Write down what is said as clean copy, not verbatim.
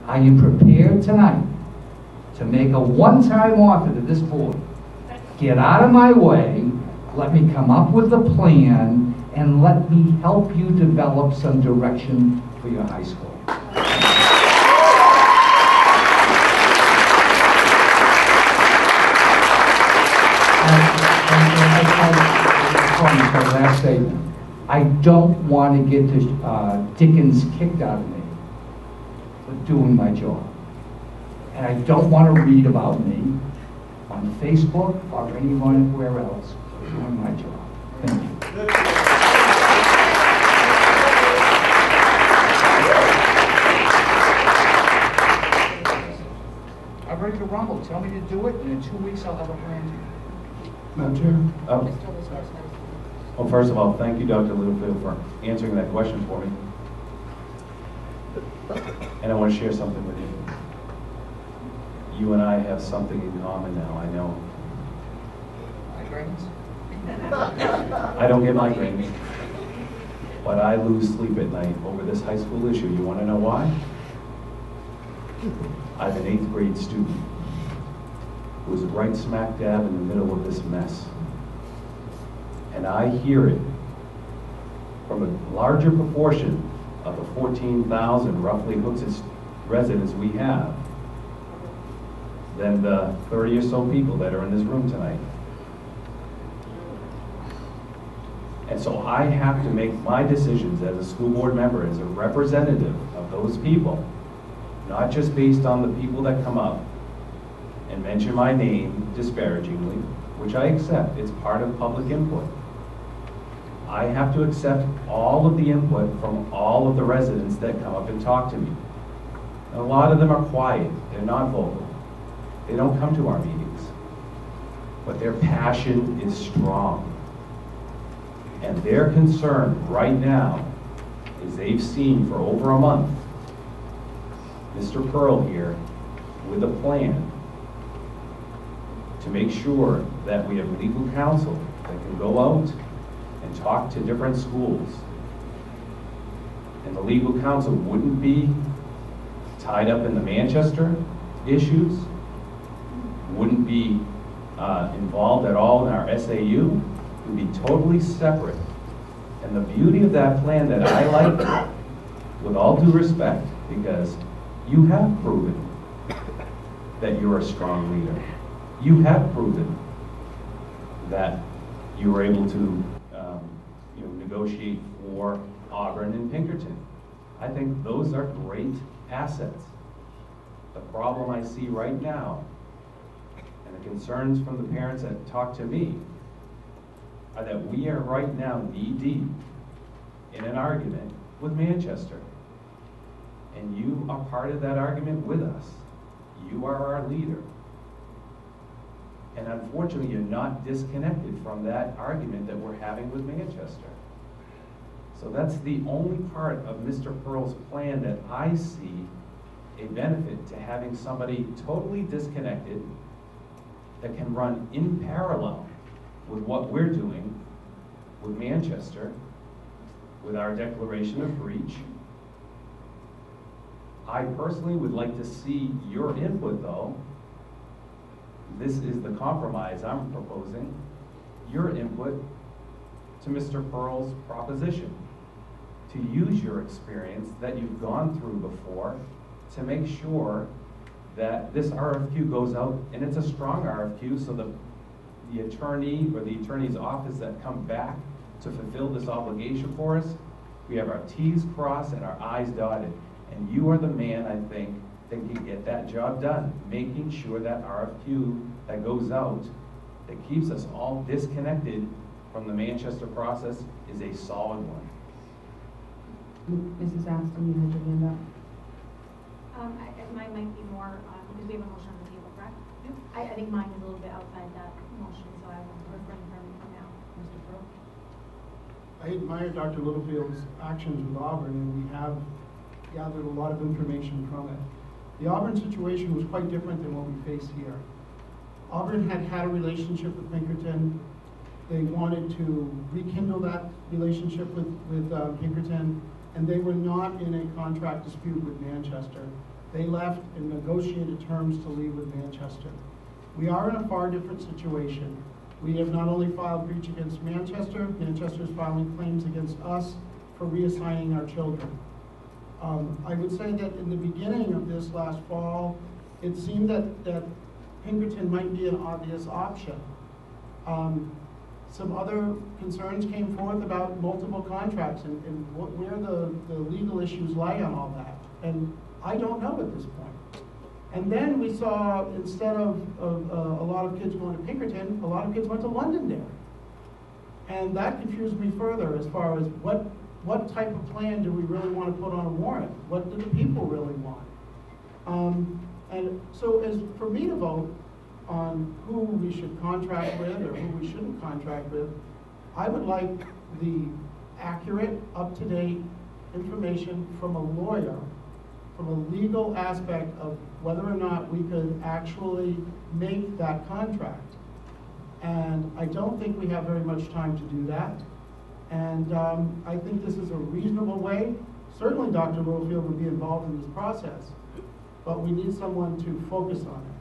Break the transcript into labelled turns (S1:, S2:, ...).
S1: Are you prepared tonight to make a one-time offer to this board? Get out of my way, let me come up with a plan, and let me help you develop some direction for your high school. And last statement. I don't want to get the Dickens kicked out of me for doing my job. And I don't want to read about me on Facebook or anywhere else for doing my job. Thank you. I'm ready to rumble. Tell me to do it, and in 2 weeks I'll have a plan to you.
S2: Madam Chair? Well, first of all, thank you, Dr. Littlefield, for answering that question for me. And I want to share something with you. You and I have something in common now, I know.
S1: Migraines?
S2: I don't get migraines, but I lose sleep at night over this high school issue. You want to know why? I'm an 8th grade student who was right smack dab in the middle of this mess. And I hear it from a larger proportion of the 14,000 roughly Hooksett residents we have than the 30 or so people that are in this room tonight. And so I have to make my decisions as a school board member, as a representative of those people, not just based on the people that come up and mention my name disparagingly, which I accept. It's part of public input. I have to accept all of the input from all of the residents that come up and talk to me. And a lot of them are quiet, they're not vocal. They don't come to our meetings, but their passion is strong. And their concern right now is they've seen for over a month Mr. Pearl here with a plan to make sure that we have legal counsel that can go out and talk to different schools. And the legal counsel wouldn't be tied up in the Manchester issues, wouldn't be involved at all in our SAU, would be totally separate. And the beauty of that plan that I like, with all due respect, because you have proven that you're a strong leader. You have proven that you were able to negotiate for Auburn and Pinkerton. I think those are great assets. The problem I see right now, and the concerns from the parents that talk to me, are that we are right now knee-deep in an argument with Manchester. And you are part of that argument with us. You are our leader. And unfortunately, you're not disconnected from that argument that we're having with Manchester. So that's the only part of Mr. Pearl's plan that I see a benefit to having somebody totally disconnected that can run in parallel with what we're doing with Manchester, with our declaration of breach. I personally would like to see your input, though. This is the compromise I'm proposing. Your input to Mr. Pearl's proposition, to use your experience that you've gone through before to make sure that this RFQ goes out, and it's a strong RFQ, so the attorney or the attorney's office that come back to fulfill this obligation for us, we have our T's crossed and our I's dotted. And you are the man, I think, that can get that job done, making sure that RFQ that goes out, that keeps us all disconnected from the Manchester process, is a solid one.
S3: Mrs. Aston, you had your hand up.
S4: Mine might be more, because we have a motion on the table, correct? I think mine is a little bit outside that motion, so I will refrain from now. Mr. Pearl?
S5: I admire Dr. Littlefield's actions with Auburn, and we have gathered a lot of information from it. The Auburn situation was quite different than what we face here. Auburn had had a relationship with Pinkerton. They wanted to rekindle that relationship with Pinkerton, and they were not in a contract dispute with Manchester. They left and negotiated terms to leave with Manchester. We are in a far different situation. We have not only filed breach against Manchester, Manchester is filing claims against us for reassigning our children. I would say that in the beginning of this last fall, it seemed that Pinkerton might be an obvious option. Some other concerns came forth about multiple contracts and where the legal issues lie on all that. And I don't know at this point. And then we saw, instead of a lot of kids going to Pinkerton, a lot of kids went to Londonderry. And that confused me further as far as what type of plan do we really want to put on a warrant? What do the people really want? And so as for me to vote on who we should contract with or who we shouldn't contract with, I would like the accurate, up-to-date information from a lawyer, from a legal aspect of whether or not we could actually make that contract. And I don't think we have very much time to do that. And I think this is a reasonable way. Certainly Dr. Littlefield would be involved in this process, but we need someone to focus on it.